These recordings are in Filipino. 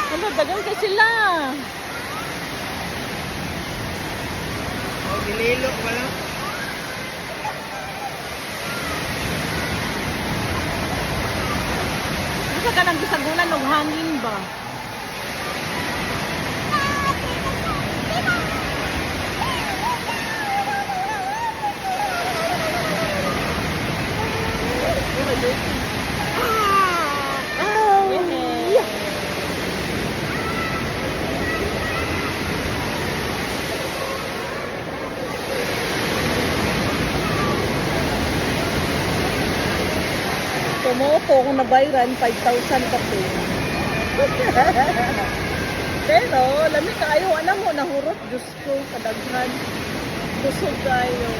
Ano, dagang kay sila. Oh, dililo pala. Isa ka lang gisagulan ng hangin ba? Tumupo kung nabayran, 5,000 ka po. Pero, lamig kayo, alam mo, nahurot, Diyos ko, kadaghan. Busog kayo.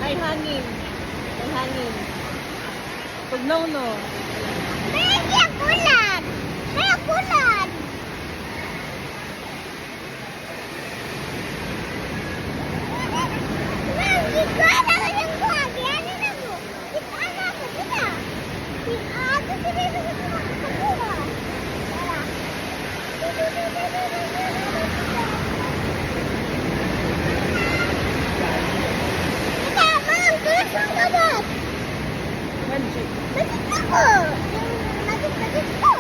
Ay, hangin. Ay, hangin. Tugnaw, no? May akulan! May akulan! Ma'am, gitana ka ng buhagi. Ano na mo? Gitana ko, kita. Ato sila sa kuha. Kita, ma'am, tulas ang kabot. Magic. Bakit ako? Nagit ko.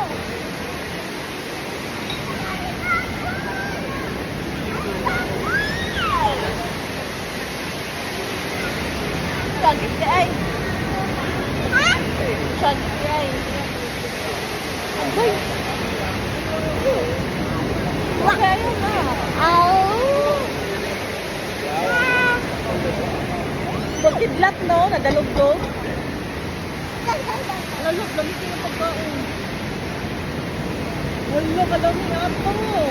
Sagit ka ay. Ha? Sagit ka ay. Agay. Okay, ayun na. Oh. Pagkidlat, no? Nagalog-log. Lalog, gamitin yung pagkain. Wala ka lang yung apo mo.